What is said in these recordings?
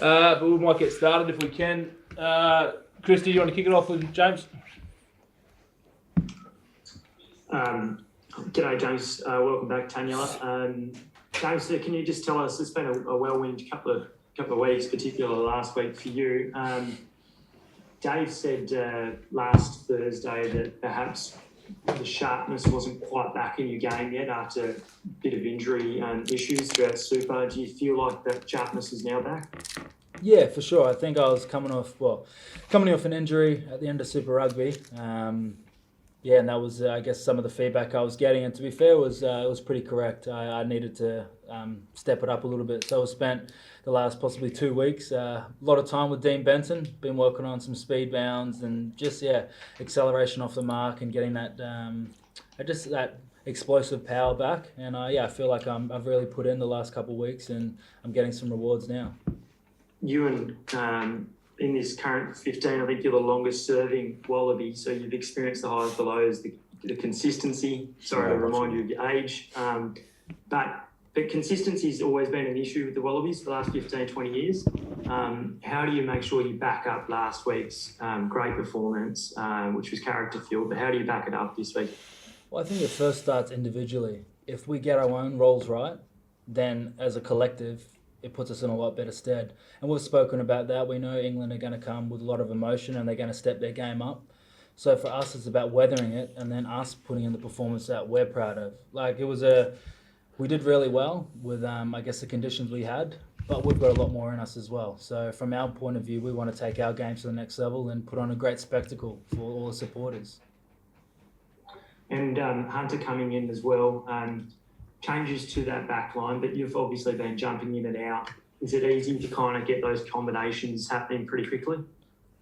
But we might get started if we can. Christy, do you want to kick it off with James? G'day, James. Welcome back, Taniela. James, can you just tell us, it's been a whirlwind couple of weeks, particularly last week for you. Dave said last Thursday that perhaps the sharpness wasn't quite back in your game yet after a bit of injury issues throughout Super. Do you feel like that sharpness is now back? Yeah, for sure. I think I was coming off an injury at the end of Super Rugby. Yeah, and that was, I guess, some of the feedback I was getting. And to be fair, it was pretty correct. I needed to step it up a little bit. So I spent the last possibly 2 weeks, a lot of time with Dean Benson. Been working on some speed bounds and just, acceleration off the mark and getting that, that explosive power back. And I feel like I've really put in the last couple of weeks and I'm getting some rewards now. You and in this current 15, I think you're the longest serving Wallaby, so you've experienced the highs, the lows, the consistency. Sorry to remind you of your age. But consistency's always been an issue with the Wallabies for the last 15, 20 years. How do you make sure you back up last week's great performance, which was character-filled, but how do you back it up this week? Well, I think it first starts individually. If we get our own roles right, then as a collective, it puts us in a lot better stead. And we've spoken about that. We know England are going to come with a lot of emotion and they're going to step their game up. So for us, it's about weathering it and then us putting in the performance that we're proud of. We did really well with, the conditions we had, but we've got a lot more in us as well. So from our point of view, we want to take our game to the next level and put on a great spectacle for all the supporters. And Hunter coming in as well. Changes to that back line, but you've obviously been jumping in and out. Is it easy to kind of get those combinations happening pretty quickly?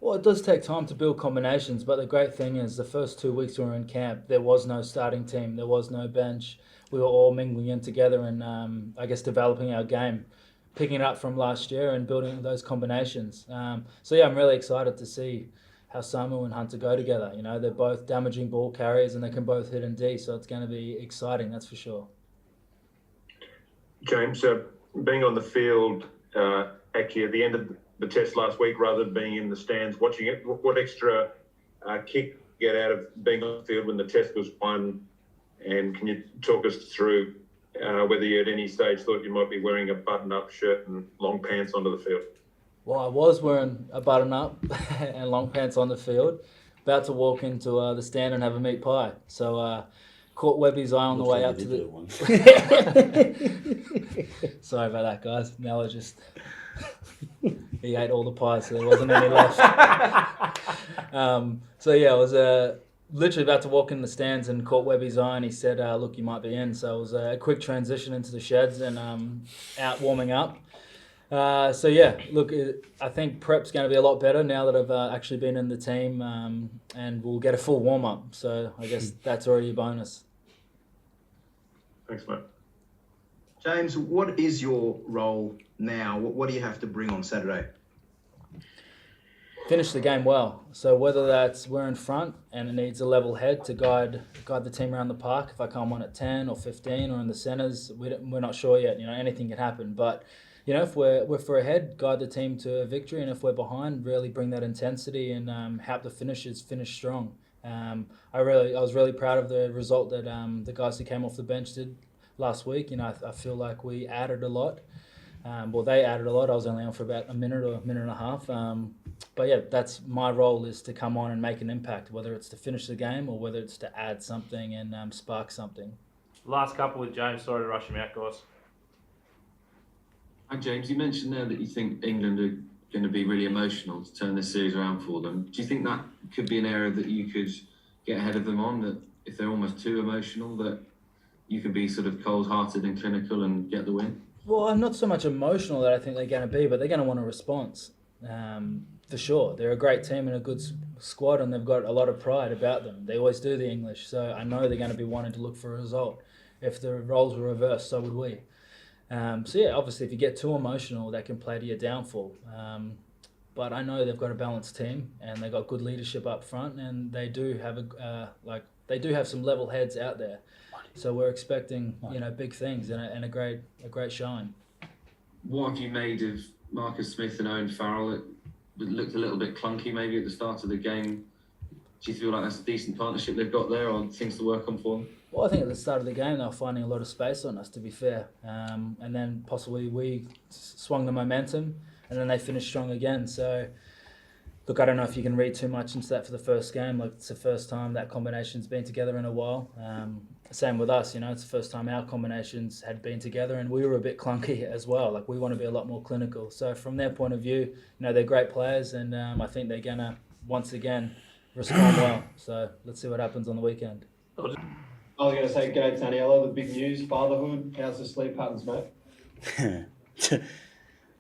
Well, it does take time to build combinations, but the great thing is the first 2 weeks we were in camp, there was no starting team, there was no bench. We were all mingling in together and developing our game, picking it up from last year and building those combinations. I'm really excited to see how Samu and Hunter go together. You know, they're both damaging ball carriers and they can both hit and D, so it's going to be exciting, that's for sure. James, being on the field actually at the end of the test last week rather than being in the stands watching it, what extra kick you get out of being on the field when the test was won? And can you talk us through whether you at any stage thought you might be wearing a button-up shirt and long pants onto the field? Well, I was wearing a button-up and long pants on the field, about to walk into the stand and have a meat pie. So caught Webby's eye on the way up to the... Sorry about that, guys. Nella just... he ate all the pies, so there wasn't any left. I was literally about to walk in the stands and caught Webby's eye and he said, look, you might be in. So it was a quick transition into the sheds and out warming up. I think prep's going to be a lot better now that I've actually been in the team and we'll get a full warm-up. So I guess that's already a bonus. Thanks, mate. James, what is your role now? What do you have to bring on Saturday? Finish the game well. So whether that's we're in front and it needs a level head to guide the team around the park, if I come on at 10 or 15 or in the centres, we're not sure yet. You know, anything can happen. But you know, if we're ahead, guide the team to a victory, and if we're behind, really bring that intensity and help the finishers finish strong. I was really proud of the result that the guys who came off the bench did last week. You know, I feel like we added a lot. They added a lot. I was only on for about a minute or a minute and a half. That's my role, is to come on and make an impact, whether it's to finish the game or whether it's to add something and spark something. Last couple with James. Sorry to rush him out, guys. Hi, James. You mentioned there that you think England are going to be really emotional to turn this series around for them. Do you think that could be an area that you could get ahead of them on, that if they're almost too emotional, that you could be sort of cold-hearted and clinical and get the win? Well, I'm not so much emotional that I think they're going to be, but they're going to want a response, for sure. They're a great team and a good squad, and they've got a lot of pride about them. They always do, the English, so I know they're going to be wanting to look for a result. If the roles were reversed, so would we. Obviously, if you get too emotional, that can play to your downfall. But I know they've got a balanced team, and they've got good leadership up front, and they do have some level heads out there. So we're expecting, big things and a great shine. What have you made of Marcus Smith and Owen Farrell, it looked a little bit clunky maybe at the start of the game. Do you feel like that's a decent partnership they've got there, or things to work on for them? Well, I think at the start of the game they were finding a lot of space on us, to be fair, and then possibly we swung the momentum, and then they finished strong again. So, look, I don't know if you can read too much into that for the first game. Like, it's the first time that combination's been together in a while. Same with us, it's the first time our combinations had been together, and we were a bit clunky as well. Like, we want to be a lot more clinical. So from their point of view, they're great players, and I think they're gonna once again respond well. So let's see what happens on the weekend. I was going to say, g'day Taniela, the big news, fatherhood. How's the sleep patterns, mate?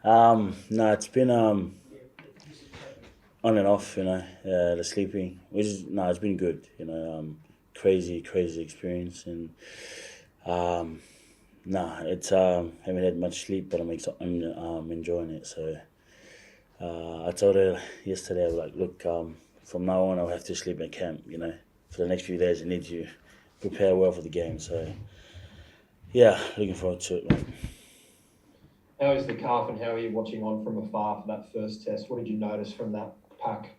No, it's been on and off, the sleeping, it's been good, crazy experience, and it's haven't had much sleep, but I'm enjoying it. So I told her yesterday, I was like, look, from now on I'll have to sleep at camp, for the next few days. I need to prepare well for the game. So yeah, looking forward to it, man. How is the calf, and how are you watching on from afar for that first test? What did you notice from that pack?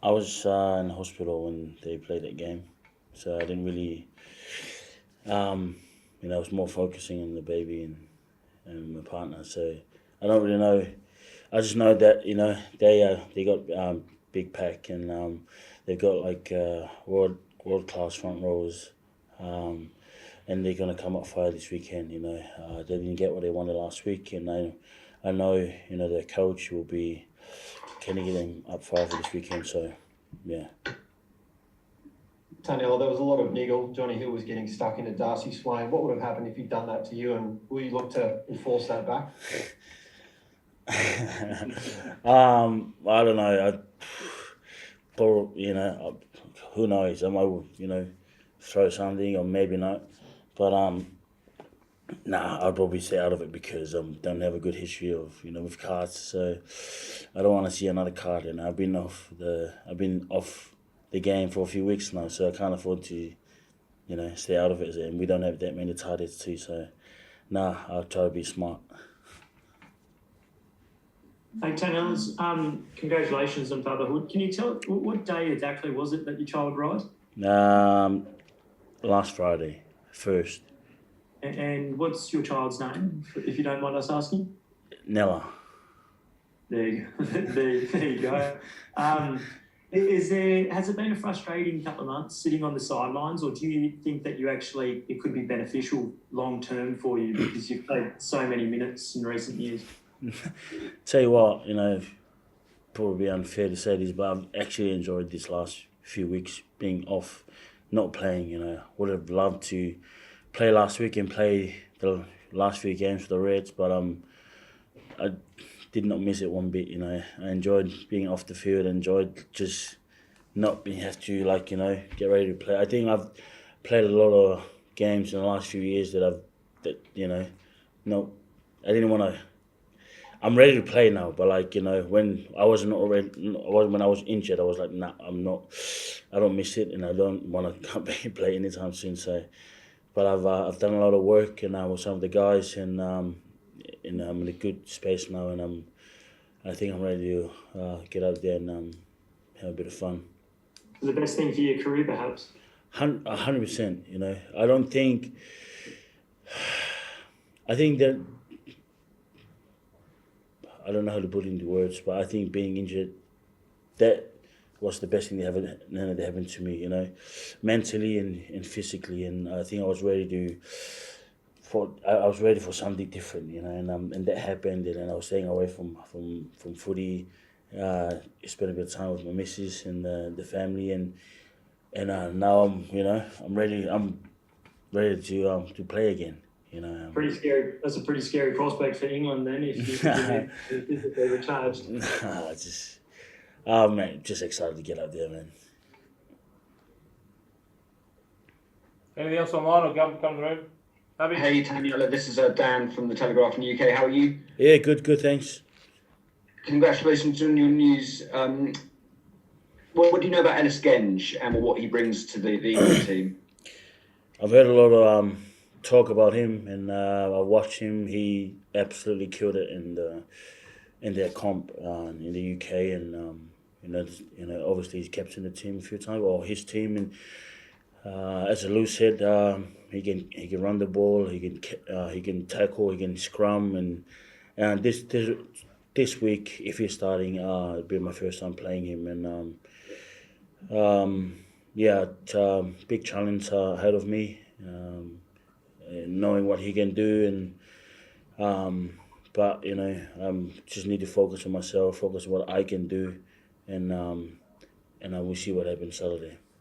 I was in the hospital when they played that game, so I didn't really, I was more focusing on the baby and my partner. So I don't really know. I just know that they got big pack, and they've got like world class front rowers, and they're gonna come up fire this weekend. They didn't get what they wanted last week, and I know their coach will be. Can get them up fire for this weekend? So, yeah. Taniela, there was a lot of niggle. Johnny Hill was getting stuck into Darcy Swain. What would have happened if he'd done that to you, and will you look to enforce that back? I don't know. Who knows? I might, throw something, or maybe not. But I'd probably stay out of it because I don't have a good history of with cards, so I don't want to see another card. And I've been off the game for a few weeks now, so I can't afford to stay out of it. And we don't have that many targets too, so I'll try to be smart. Hey, Taniela, congratulations on fatherhood. Can you tell what day exactly was it that your child arrived? Last Friday, 1st. And what's your child's name, if you don't mind us asking? Nella. There you go. there you go. Has it been a frustrating couple of months sitting on the sidelines, or do you think that it could be beneficial long term for you because you've played so many minutes in recent years? Tell you what, probably unfair to say this, but I've actually enjoyed this last few weeks being off, not playing. Would have loved to play last week and play the last few games for the Reds, but I did not miss it one bit. I enjoyed being off the field. I enjoyed just not being have to get ready to play. I think I've played a lot of games in the last few years I didn't want to. I'm ready to play now, but when I wasn't already, when I was injured, I was like, nah, I'm not. I don't miss it, and I don't want to come back and play anytime soon. So, but I've done a lot of work, and with some of the guys, and I'm in a good space now, and I think I'm ready to get out there and have a bit of fun. The best thing for your career, perhaps. 100%. I don't think. I think that. I don't know how to put it into words, but I think being injured, that was the best thing that happened to me, mentally and physically. And I think I was ready for something different, and that happened. And I was staying away from footy, spent a bit of time with my missus and the family, and now I'm ready to play again. Pretty scary. That's a pretty scary prospect for England then, if you're physically recharged. Just excited to get out there, man. Anything else online or come to the room? Happy? Hey Taniela, this is Dan from the Telegraph in the UK. How are you? Yeah, good, thanks. Congratulations on your news. What do you know about Ellis Genge and what he brings to the England team? I've heard a lot of talk about him, and I watched him. He absolutely killed it in their comp in the UK, and obviously he's captained the team a few times, or his team, and as Lou said, he can run the ball, he can tackle, he can scrum, and this week, if he's starting, it'll be my first time playing him, and big challenge ahead of me, knowing what he can do, and but just need to focus on myself, focus on what I can do, and I will see what happens Saturday.